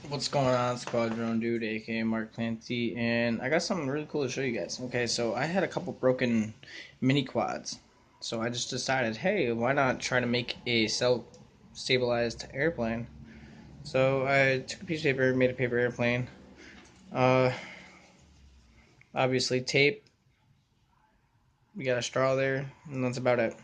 What's going on, Squad Drone Dude, aka Mark Clancy, and I got something really cool to show you guys. Okay, so I had a couple broken mini quads, so I just decided, hey, why not try to make a self-stabilized airplane? So I took a piece of paper, made a paper airplane. Uh, Obviously tape. We got a straw there, and that's about it.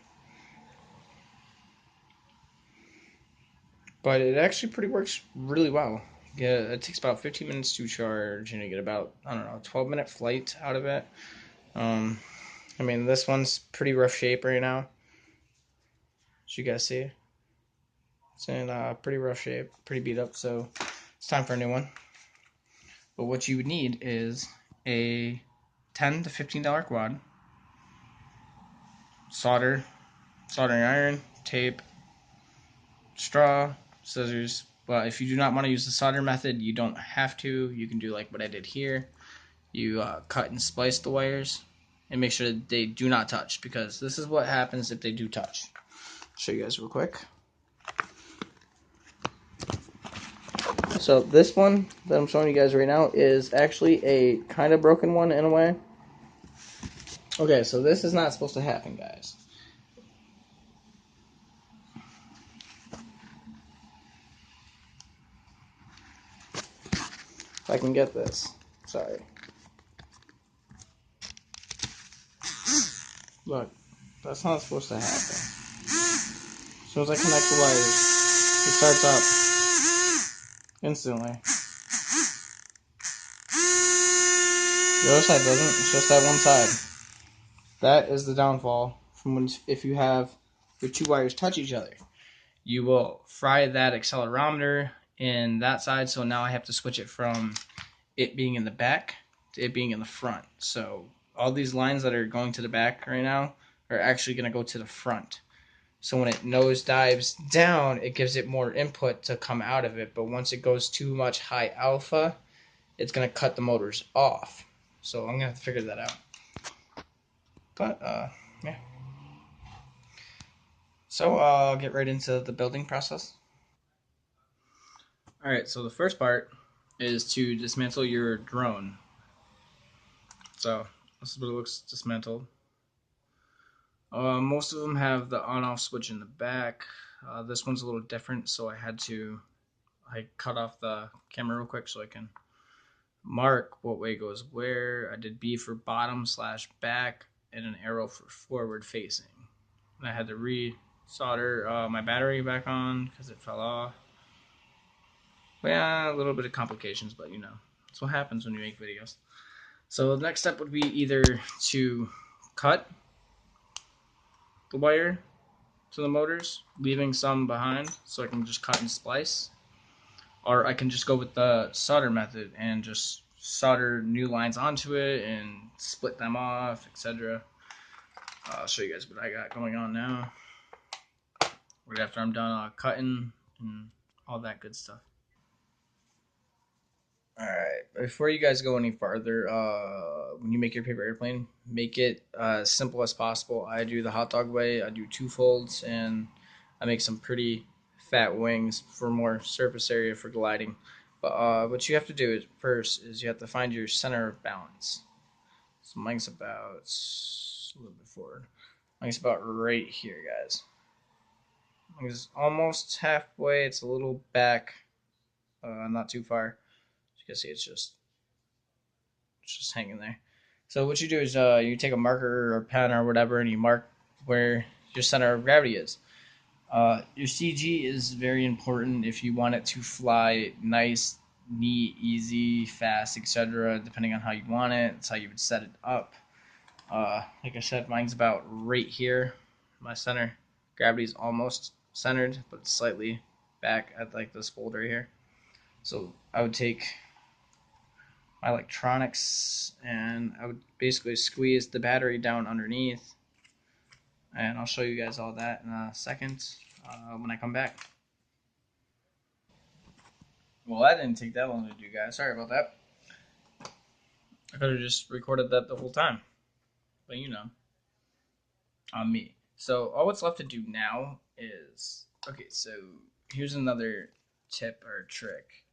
But it actually pretty works really well. Yeah, it takes about 15 minutes to charge, and you get about, I don't know, 12-minute flight out of it. Um, I mean, this one's pretty rough shape right now, as you guys see. It's in pretty rough shape, pretty beat up, so it's time for a new one. But what you would need is a $10 to $15 quad, soldering iron, tape, straw, scissors. But if you do not want to use the solder method, you don't have to. You can do like what I did here. You cut and splice the wires and make sure that they do not touch, because this is what happens if they do touch. I'll show you guys real quick. So this one that I'm showing you guys right now is actually a kind of broken one in a way. Okay, so this is not supposed to happen, guys. If I can get this. Sorry. Look, that's not supposed to happen. As soon as I connect the wires, it starts up instantly. The other side doesn't, it's just that one side. That is the downfall from when, if you have your two wires touch each other. You will fry that accelerometer in that side, so now I have to switch it from it being in the back to it being in the front. So all these lines that are going to the back right now are actually going to go to the front. So when it nose dives down, it gives it more input to come out of it. But once it goes too much high alpha, it's going to cut the motors off. So I'm going to have to figure that out. But, yeah. So I'll get right into the building process. All right, so the first part is to dismantle your drone. So this is what it looks dismantled. Most of them have the on-off switch in the back. This one's a little different, so I cut off the camera real quick so I can mark what way goes where. I did B for bottom slash back and an arrow for forward facing. And I had to re-solder my battery back on because it fell off. But yeah, a little bit of complications, but you know, that's what happens when you make videos. So the next step would be either to cut the wire to the motors, leaving some behind so I can just cut and splice. Or I can just go with the solder method and just solder new lines onto it and split them off, etc. I'll show you guys what I got going on now. Right after I'm done cutting and all that good stuff. Alright, before you guys go any farther, when you make your paper airplane, make it as simple as possible. I do the hot dog way. I do two folds, and I make some pretty fat wings for more surface area for gliding. But what you have to do is first is you have to find your center of balance. So mine's about a little bit forward. Mine's about right here, guys. Mine's almost halfway. It's a little back, not too far. As you can see, it's just hanging there. So what you do is you take a marker or pen or whatever, and you mark where your center of gravity is. Your CG is very important if you want it to fly nice, neat, easy, fast, etc. Depending on how you want it, that's how you would set it up. Like I said, mine's about right here. My center gravity is almost centered, but it's slightly back at like this fold right here. So I would take my electronics and I would basically squeeze the battery down underneath, and I'll show you guys all that in a second when I come back. Well, that didn't take that long to do, guys. Sorry about that. I could have just recorded that the whole time, but you know, on me. So all what's left to do now is, okay, so here's another tip or trick.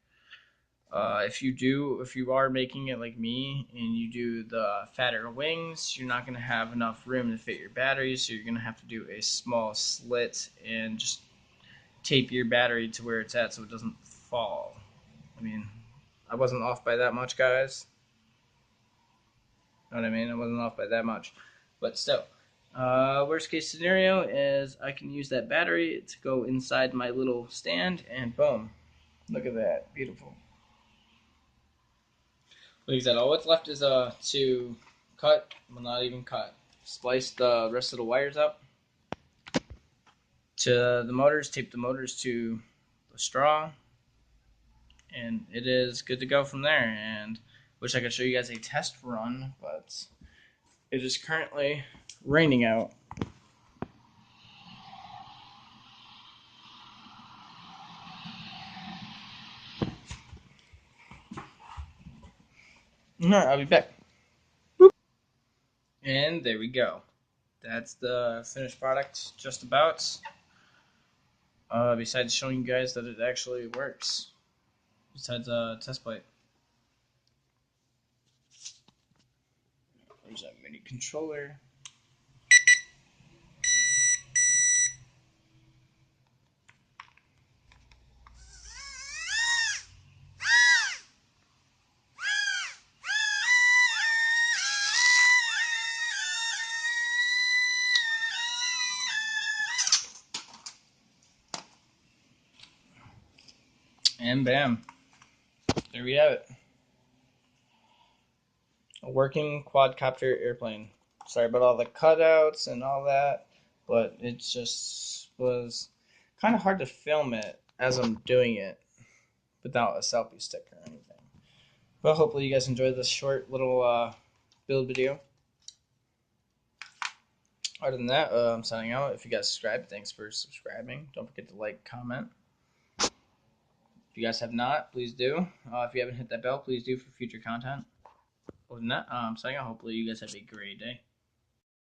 If you are making it like me and you do the fatter wings, you're not going to have enough room to fit your batteries, so you're going to have to do a small slit and just tape your battery to where it's at so it doesn't fall. I mean, I wasn't off by that much, guys. Know what I mean? I wasn't off by that much. But still, worst case scenario is I can use that battery to go inside my little stand and boom. Look at that. Beautiful. Like I said, all what's left is to cut, well, not even cut, splice the rest of the wires up to the motors, tape the motors to the straw, and it is good to go from there. And wish I could show you guys a test run, but it is currently raining out. All right, I'll be back. And there we go. That's the finished product, just about. Besides showing you guys that it actually works. Besides a test plate. There's a mini controller. And bam. There we have it. A working quadcopter airplane. Sorry about all the cutouts and all that, but it just was kind of hard to film it as I'm doing it without a selfie stick or anything. But hopefully you guys enjoyed this short little build video. Other than that, I'm signing out. If you guys subscribed, thanks for subscribing. Don't forget to like, comment. If you guys have not, please do. If you haven't hit that bell, please do for future content. Other than that, signing out. Hopefully you guys have a great day.